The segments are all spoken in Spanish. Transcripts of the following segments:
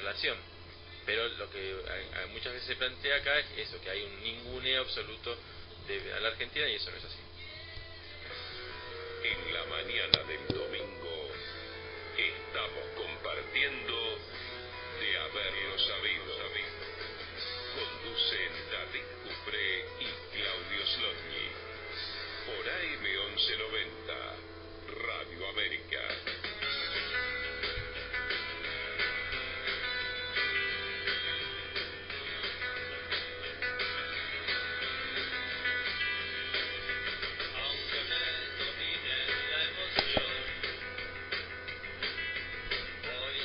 relación. Pero lo que muchas veces se plantea acá es eso, que hay un ninguneo absoluto a la Argentina, y eso no es así. En la mañana del domingo estamos compartiendo de haberlo sabido. Conducen David Cufré y Claudio Slotny por AM 1190 Radio América.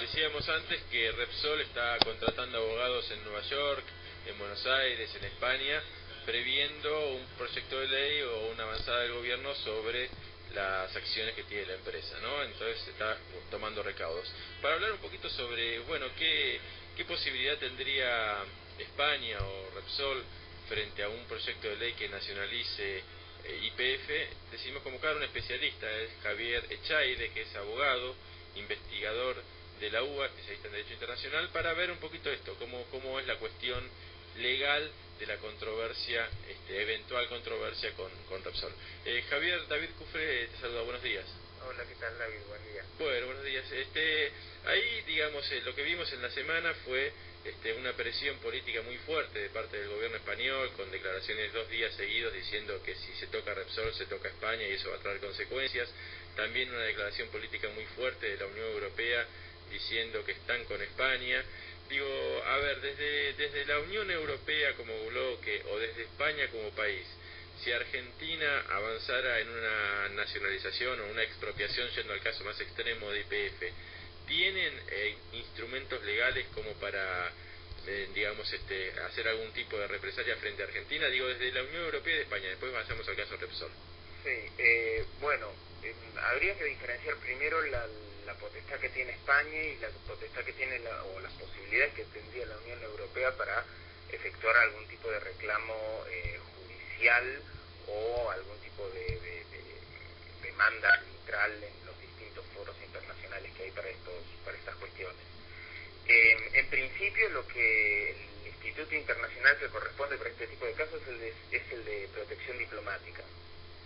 Decíamos antes que Repsol está contratando abogados en Nueva York, en Buenos Aires, en España, previendo un proyecto de ley o una avanzada del gobierno sobre las acciones que tiene la empresa, ¿no? Entonces está tomando recaudos. Para hablar un poquito sobre, bueno, qué posibilidad tendría España o Repsol frente a un proyecto de ley que nacionalice YPF, decidimos convocar a un especialista, es Javier Echaide, que es abogado, investigador de la UBA, especialista en Derecho Internacional, para ver un poquito esto, cómo es la cuestión legal de la controversia, eventual controversia con Repsol. Javier, David Cufré te saluda, buenos días. Hola, ¿qué tal, David? Buen día. Bueno, buenos días. Ahí, digamos, lo que vimos en la semana fue una presión política muy fuerte de parte del gobierno español, con declaraciones 2 días seguidos diciendo que si se toca Repsol, se toca España y eso va a traer consecuencias. También una declaración política muy fuerte de la Unión Europea diciendo que están con España. Digo, a ver, desde la Unión Europea como bloque o desde España como país, si Argentina avanzara en una nacionalización o una expropiación, yendo al caso más extremo de YPF, ¿tienen instrumentos legales como para, digamos, hacer algún tipo de represalia frente a Argentina? Digo, desde la Unión Europea y de España, después pasamos al caso Repsol. Sí, bueno, habría que diferenciar primero la potestad que tiene España y la potestad que tiene, o las posibilidades que tendría la Unión Europea para efectuar algún tipo de reclamo judicial o algún tipo de demanda arbitral en los distintos foros internacionales que hay para estas cuestiones. En principio, lo que el Instituto Internacional que corresponde para este tipo de casos es el de protección diplomática.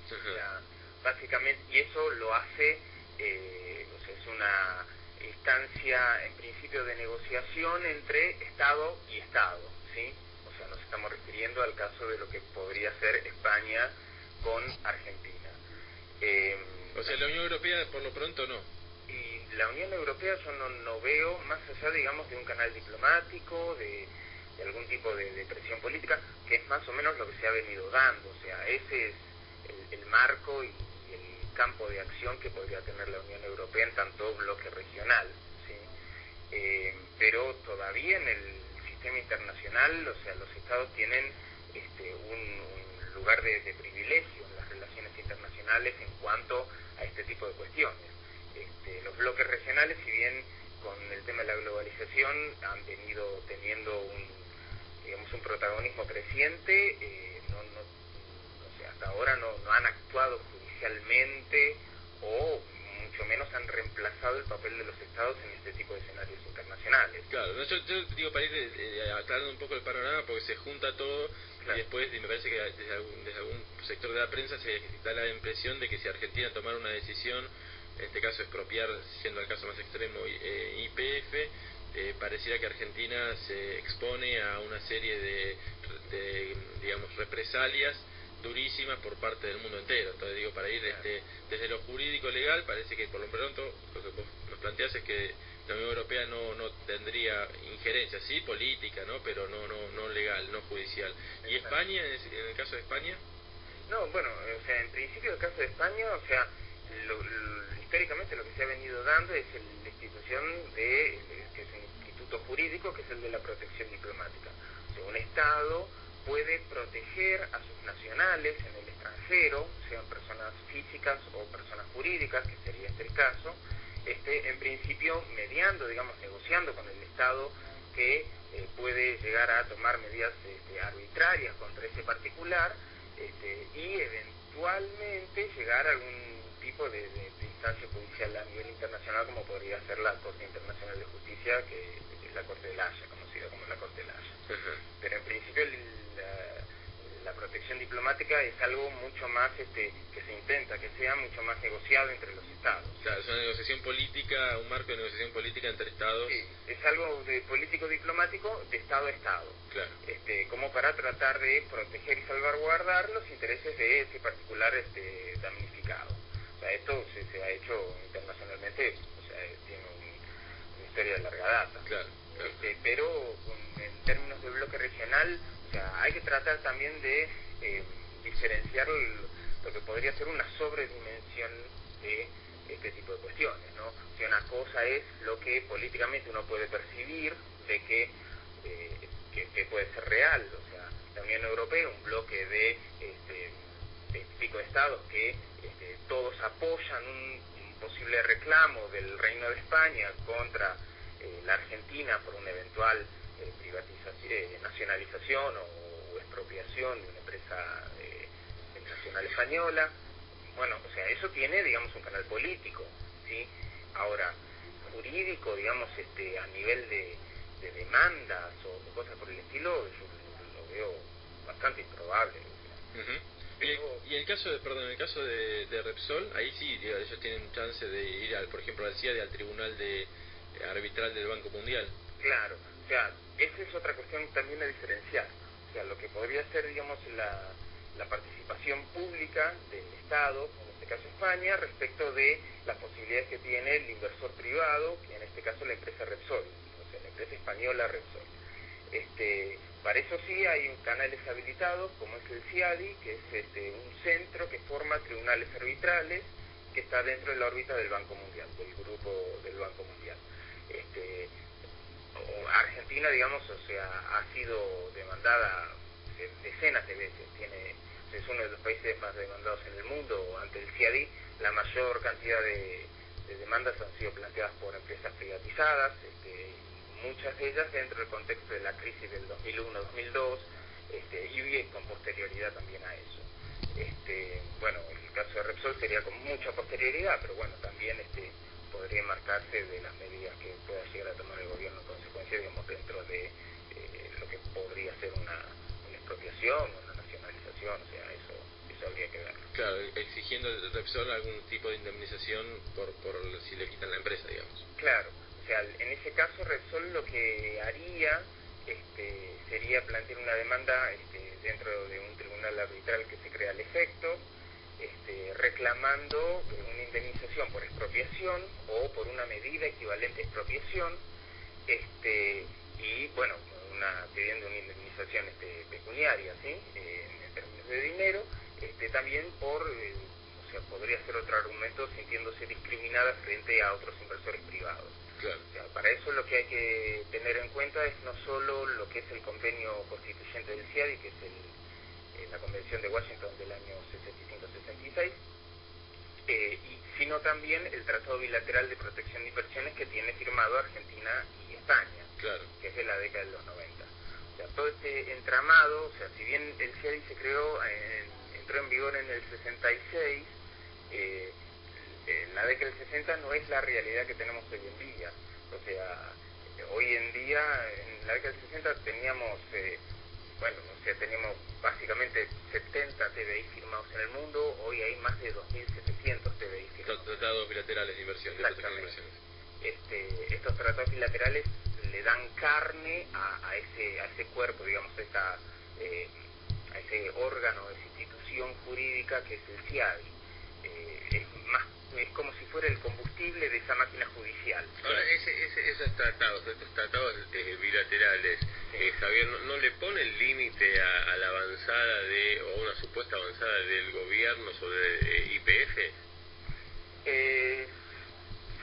O sea, básicamente, y eso lo hace, o sea, es una instancia en principio de negociación entre Estado y Estado, ¿sí? O sea, nos estamos refiriendo al caso de lo que podría ser España con Argentina. O sea, la Unión Europea por lo pronto no. Y la Unión Europea yo no veo, más allá, digamos, de un canal diplomático, de algún tipo de presión política, que es más o menos lo que se ha venido dando. O sea, ese es el marco y el campo de acción que podría tener la Unión Europea en tanto bloque regional, ¿sí? Pero todavía en el sistema internacional, o sea, los estados tienen un lugar de privilegio en las relaciones internacionales en cuanto a este tipo de cuestiones. Los bloques regionales, si bien con el tema de la globalización han venido teniendo un protagonismo creciente, o sea, hasta ahora no han actuado judicialmente o mucho menos han reemplazado el papel de los estados en este tipo de escenarios internacionales. Claro, no, yo digo para ir aclarando un poco el panorama, porque se junta todo. Claro. Y después me parece que desde algún sector de la prensa se da la impresión de que si Argentina tomara una decisión, en este caso expropiar, siendo el caso más extremo, YPF, pareciera que Argentina se expone a una serie de digamos, represalias durísimas por parte del mundo entero. Entonces digo, para ir desde lo jurídico legal, parece que por lo pronto lo que vos nos planteás es que la Unión Europea no tendría injerencia, sí política, ¿no? Pero no legal, no judicial. ¿Y España, en el caso de España? No, bueno, o sea, en principio el caso de España, o sea, históricamente lo que se ha venido dando es la institución que es un instituto jurídico, que es el de la protección diplomática. O sea, un Estado puede proteger a sus nacionales en el extranjero, sean personas físicas o personas jurídicas, que sería el caso, en principio mediando, digamos, negociando con el Estado que puede llegar a tomar medidas arbitrarias contra ese particular, y eventualmente llegar a algún tipo de instancia judicial a nivel internacional, como podría ser la Corte Internacional de Justicia, que es la Corte de la Haya, conocida como la Corte de la Haya. Pero en principio la protección diplomática es algo mucho más que se intenta que sea mucho más negociado entre los estados. Claro, es una negociación política, un marco de negociación política entre estados. Sí, es algo de político-diplomático de estado a estado. Claro. Como para tratar de proteger y salvaguardar los intereses de ese particular damnificado. O sea, esto se ha hecho internacionalmente, o sea, tiene una historia de larga data. Claro, claro. Pero en términos de bloque regional, o sea, hay que tratar también de diferenciar lo que podría ser una sobredimensión de este tipo de cuestiones, ¿no? O sea, una cosa es lo que políticamente uno puede percibir de que puede ser real, o sea, la Unión Europea, un bloque de pico de estados que todos apoyan un posible reclamo del Reino de España contra la Argentina por una eventual nacionalización o expropiación de una empresa nacional española. Bueno, o sea, eso tiene, digamos, un canal político, ¿sí? Ahora, jurídico, digamos, a nivel de demandas o cosas por el estilo, yo lo veo bastante improbable. O sea. Y en el caso de Repsol, ahí sí, digo, ellos tienen chance de ir, por ejemplo, al CIAD, al Tribunal Arbitral del Banco Mundial. Claro, o sea, esa es otra cuestión también a diferenciar. O sea, lo que podría ser, digamos, la participación pública del Estado, en este caso España, respecto de las posibilidades que tiene el inversor privado, que en este caso la empresa Repsol, o sea, la empresa española Repsol. Para eso sí hay canales habilitados, como es el CIADI, que es un centro que forma tribunales arbitrales, que está dentro de la órbita del Banco Mundial, del grupo del Banco Mundial. Argentina, digamos, o sea, ha sido demandada decenas de veces, es uno de los países más demandados en el mundo ante el CIADI. La mayor cantidad de demandas han sido planteadas por empresas privatizadas, muchas de ellas dentro del contexto de la crisis del 2001-2002, y con posterioridad también a eso. Bueno, el caso de Repsol sería con mucha posterioridad, pero bueno, también podría marcarse de las medidas que pueda llegar a tomar el gobierno en consecuencia, digamos, dentro de lo que podría ser una expropiación, una nacionalización, o sea, eso habría que verlo. Claro, exigiendo el Repsol algún tipo de indemnización por si le quitan la empresa, digamos. Claro, o sea, en ese caso Repsol lo que haría sería plantear una demanda dentro de un tribunal arbitral que se crea al efecto, reclamando una indemnización por expropiación o por una medida equivalente a expropiación, y bueno, pidiendo una indemnización pecuniaria, ¿sí? En términos de dinero, también o sea, podría ser otro argumento sintiéndose discriminada frente a otros inversores privados. Claro. O sea, para eso lo que hay que tener en cuenta es no solo lo que es el convenio constituyente del CIADI, que es la Convención de Washington del año 65-66, sino también el Tratado Bilateral de Protección de Inversiones que tiene firmado Argentina y España, claro, que es de la década de los 90. O sea, todo este entramado, o sea, si bien el CIADI se creó, entró en vigor en el 66, en la década del 60 no es la realidad que tenemos hoy en día. O sea, hoy en día, en la década del 60 teníamos, teníamos básicamente 70 TBI firmados en el mundo, hoy hay más de 2.700 TBI firmados. Tratados bilaterales de inversión, de protección de inversiones. Estos tratados bilaterales le dan carne a ese cuerpo, digamos, a ese órgano, esa institución jurídica que es el CIADI. Es como si fuera el combustible de esa máquina judicial. Ahora, estos tratados bilaterales, Javier, ¿no le ponen límite a la avanzada o una supuesta avanzada del gobierno sobre YPF?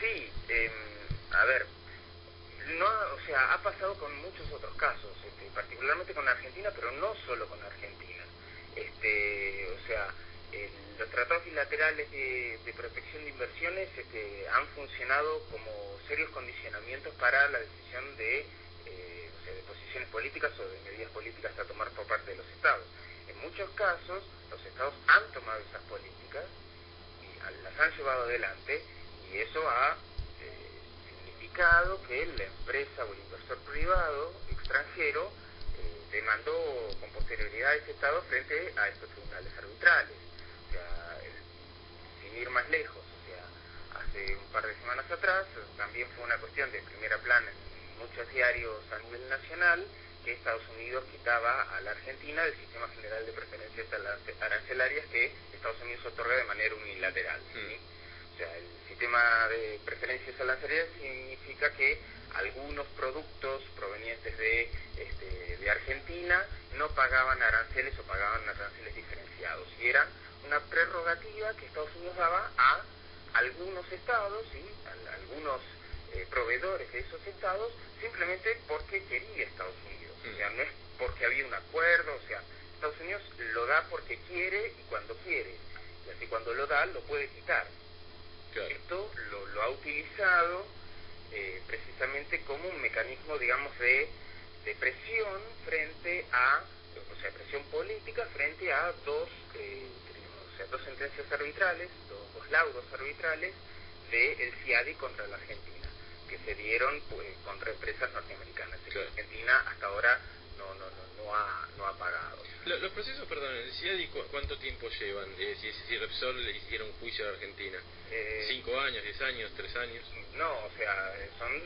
Sí, a ver, o sea, ha pasado con muchos otros casos, particularmente con Argentina, pero no solo con Argentina. O sea, los tratados bilaterales de protección de inversiones han funcionado como serios condicionamientos para la decisión de posiciones políticas o de medidas políticas a tomar por parte de los estados. En muchos casos, los estados han tomado esas políticas y las han llevado adelante, y eso ha significado que la empresa o el inversor extranjero demandó con posterioridad a ese Estado frente a estos tribunales arbitrales. O sea, sin ir más lejos, o sea, hace un par de semanas atrás también fue una cuestión de primera plana en muchos diarios a nivel nacional, que Estados Unidos quitaba a la Argentina del sistema general de preferencias arancelarias que Estados Unidos otorga de manera unilateral, ¿sí? O sea, el sistema de preferencias arancelarias significa que algunos productos provenientes de Argentina no pagaban aranceles o pagaban aranceles diferenciados, y era una prerrogativa que Estados Unidos daba a algunos estados, ¿sí? A algunos proveedores de esos estados, simplemente porque quería Estados Unidos. O sea, no es porque había un acuerdo, o sea, Estados Unidos lo da porque quiere y cuando quiere, y así cuando lo da lo puede quitar. Claro. Esto lo ha utilizado precisamente como un mecanismo, digamos, de presión frente a, o sea, presión política frente a dos sentencias arbitrales, dos laudos arbitrales del CIADI contra la Argentina, que se dieron contra empresas norteamericanas. Claro. Argentina hasta ahora no ha pagado. Los procesos, perdón, el CIADI, ¿cuánto tiempo llevan? Si Repsol le hiciera un juicio a Argentina, ¿5 años, 10 años, 3 años? No, o sea, son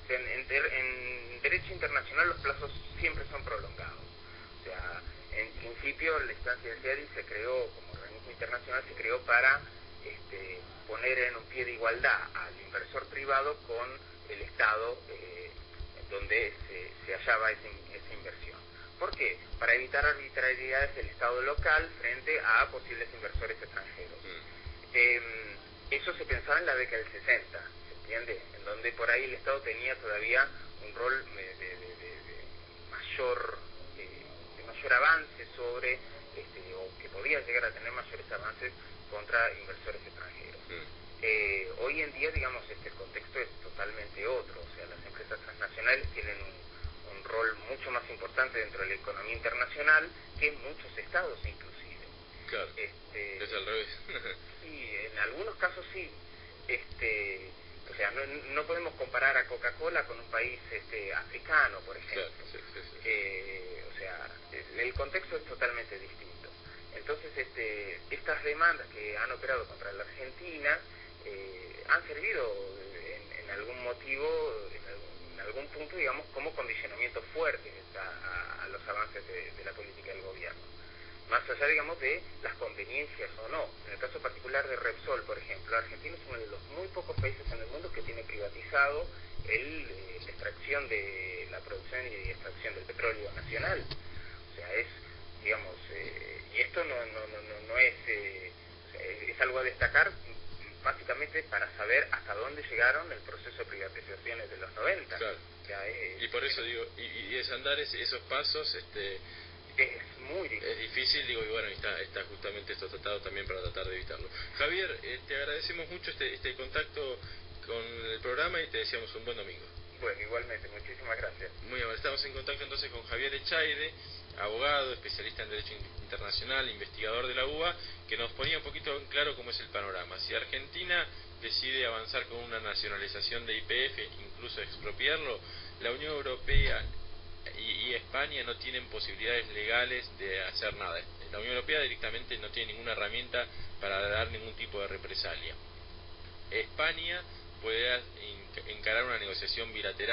en derecho internacional los plazos siempre son prolongados. O sea, en principio la instancia del CIADI se creó, como organismo internacional, se creó para poner en un pie de igualdad al inversor privado con el Estado donde se hallaba esa inversión. ¿Por qué? Para evitar arbitrariedades del Estado local frente a posibles inversores extranjeros. Eso se pensaba en la década del 60, ¿se entiende? En donde por ahí el Estado tenía todavía un rol de mayor avance sobre, o que podía llegar a tener mayores avances contra inversores extranjeros. Hoy en día, digamos, el contexto es totalmente otro, o sea, las empresas transnacionales tienen un rol mucho más importante dentro de la economía internacional que muchos estados inclusive. Claro, es al revés. Sí, en algunos casos sí. O sea, no podemos comparar a Coca-Cola con un país africano, por ejemplo. Claro, sí. O sea, el contexto es totalmente distinto. Entonces, estas demandas que han operado contra la Argentina han servido en algún motivo, en algún punto, digamos, como condicionamiento fuerte a los avances de la política del gobierno. Más allá, digamos, de las conveniencias o no. En el caso particular de Repsol, por ejemplo, Argentina es uno de los muy pocos países en el mundo que tiene privatizado la extracción de la producción y extracción del petróleo nacional. O sea, es, digamos, y esto no es algo a destacar, básicamente para saber hasta dónde llegaron el proceso de privatizaciones de los 90. Claro. O sea, y por eso digo, y desandar esos pasos, es muy difícil. Es difícil, digo, y bueno, está justamente esto tratado también para tratar de evitarlo. Javier, te agradecemos mucho este contacto con el programa y te deseamos un buen domingo. Bueno, igualmente, muchísimas gracias. Muy bien, estamos en contacto entonces con Javier Echaide, abogado, especialista en Derecho Internacional, investigador de la UBA, que nos ponía un poquito en claro cómo es el panorama. Si Argentina decide avanzar con una nacionalización de YPF, incluso expropiarlo, la Unión Europea y España no tienen posibilidades legales de hacer nada. La Unión Europea directamente no tiene ninguna herramienta para dar ningún tipo de represalia. España puede encarar una negociación bilateral